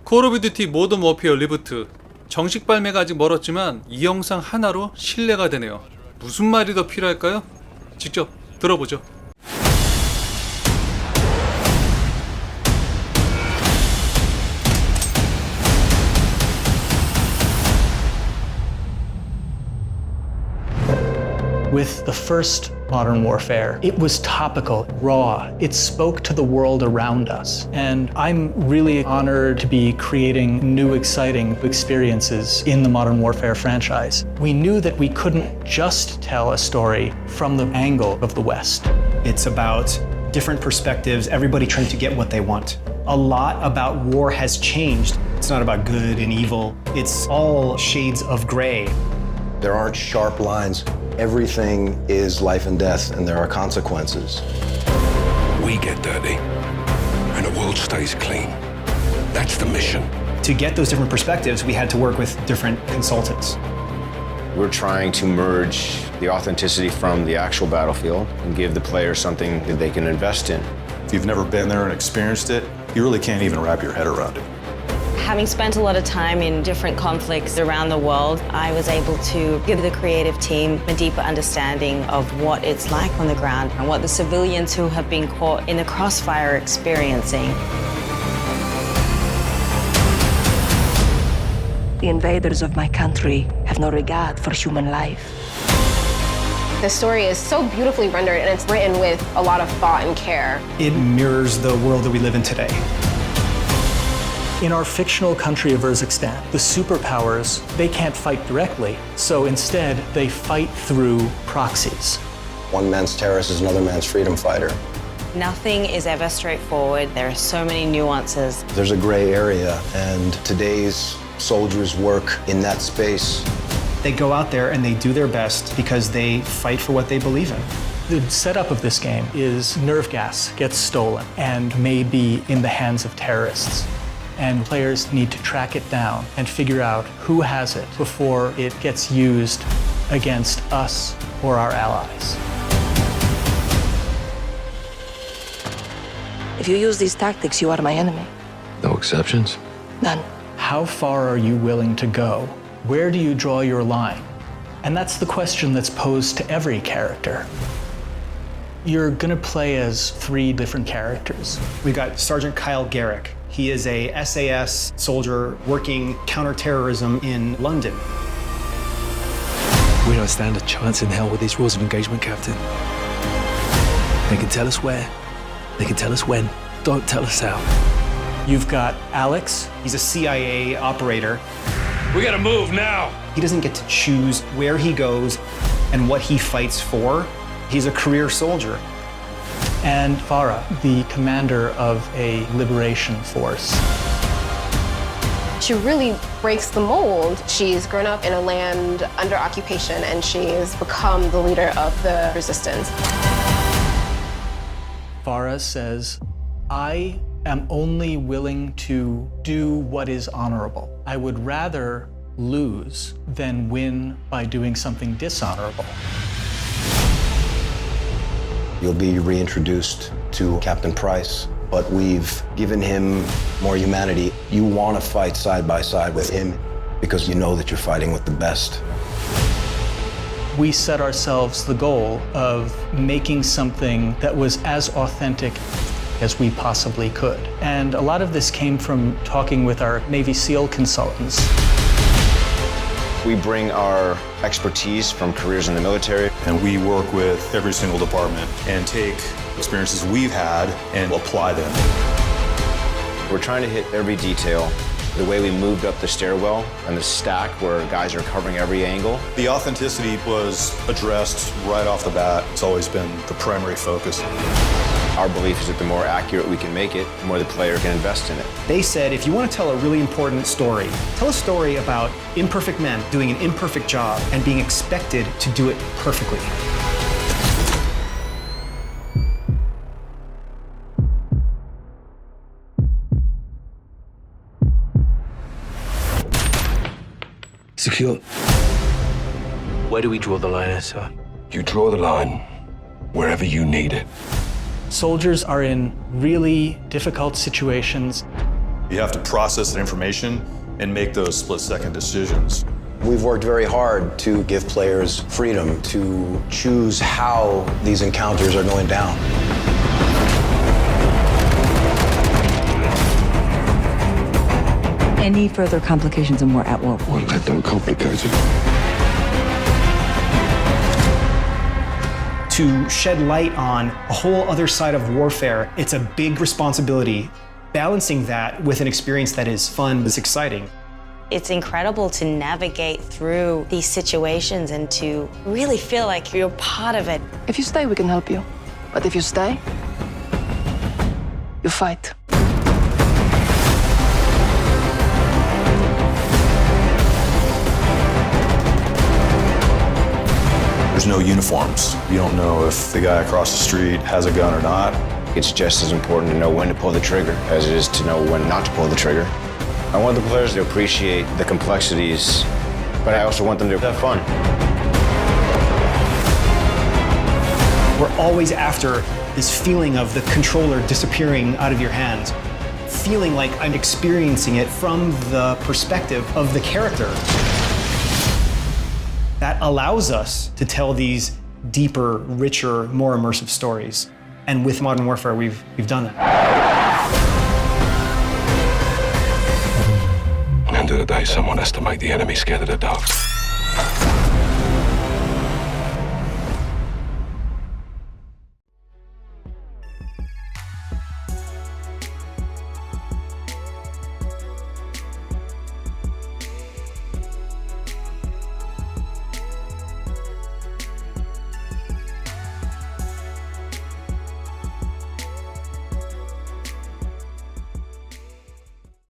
콜오브듀티 모던워페어 리부트 정식 발매가 아직 멀었지만 이 영상 하나로 신뢰가 되네요. 무슨 말이 더 필요할까요? 직접 들어보죠. With the first Modern Warfare, it was topical, raw. It spoke to the world around us. And I'm really honored to be creating new, exciting experiences in the Modern Warfare franchise. We knew that we couldn't just tell a story from the angle of the West. It's about different perspectives, everybody trying to get what they want. A lot about war has changed. It's not about good and evil. It's all shades of gray. There aren't sharp lines. Everything is life and death, and there are consequences. We get dirty, and the world stays clean. That's the mission. To get those different perspectives, we had to work with different consultants. We're trying to merge the authenticity from the actual battlefield and give the player something that they can invest in. If you've never been there and experienced it, you really can't even wrap your head around it. Having spent a lot of time in different conflicts around the world, I was able to give the creative team a deeper understanding of what it's like on the ground and what the civilians who have been caught in the crossfire are experiencing. The invaders of my country have no regard for human life. The story is so beautifully rendered, and it's written with a lot of thought and care. It mirrors the world that we live in today. In our fictional country of Urzikstan, the superpowers, they can't fight directly, so instead they fight through proxies. One man's terrorist is another man's freedom fighter. Nothing is ever straightforward. There are so many nuances. There's a gray area, and today's soldiers work in that space. They go out there and they do their best because they fight for what they believe in. The setup of this game is nerve gas gets stolen and may be in the hands of terrorists. And players need to track it down and figure out who has it before it gets used against us or our allies. If you use these tactics, you are my enemy. No exceptions? None. How far are you willing to go? Where do you draw your line? And that's the question that's posed to every character. You're gonna play as 3 different characters. We got Sergeant Kyle Garrick. He is a SAS soldier working counterterrorism in London. We don't stand a chance in hell with these rules of engagement, Captain. They can tell us where, they can tell us when, don't tell us how. You've got Alex. He's a CIA operator. We gotta move now! He doesn't get to choose where he goes and what he fights for. He's a career soldier. And Farah, the commander of a liberation force. She really breaks the mold. She's grown up in a land under occupation, and she's become the leader of the resistance. Farah says, I am only willing to do what is honorable. I would rather lose than win by doing something dishonorable. You'll be reintroduced to Captain Price, but we've given him more humanity. You want to fight side by side with him because you know that you're fighting with the best. We set ourselves the goal of making something that was as authentic as we possibly could. And a lot of this came from talking with our Navy SEAL consultants. We bring our expertise from careers in the military. And we work with every single department and take experiences we've had and apply them. We're trying to hit every detail. The way we moved up the stairwell and the stack where guys are covering every angle. The authenticity was addressed right off the bat. It's always been the primary focus. Our belief is that the more accurate we can make it, the more the player can invest in it. They said, if you want to tell a really important story, tell a story about imperfect men doing an imperfect job and being expected to do it perfectly. Secure. Where do we draw the line, sir? You draw the line wherever you need it. Soldiers are in really difficult situations. You have to process that information and make those split-second decisions. We've worked very hard to give players freedom to choose how these encounters are going down. Any further complications and we're at war. Won't let them complicate it. To shed light on a whole other side of warfare, it's a big responsibility. Balancing that with an experience that is fun, is exciting. It's incredible to navigate through these situations and to really feel like you're part of it. If you stay, we can help you. But if you stay, you fight. There's no uniforms. You don't know if the guy across the street has a gun or not. It's just as important to know when to pull the trigger as it is to know when not to pull the trigger. I want the players to appreciate the complexities, but I also want them to have fun. We're always after this feeling of the controller disappearing out of your hands, feeling like I'm experiencing it from the perspective of the character. That allows us to tell these deeper, richer, more immersive stories. And with Modern Warfare, we've done that. At the end of the day, someone has to make the enemy scared of the dark.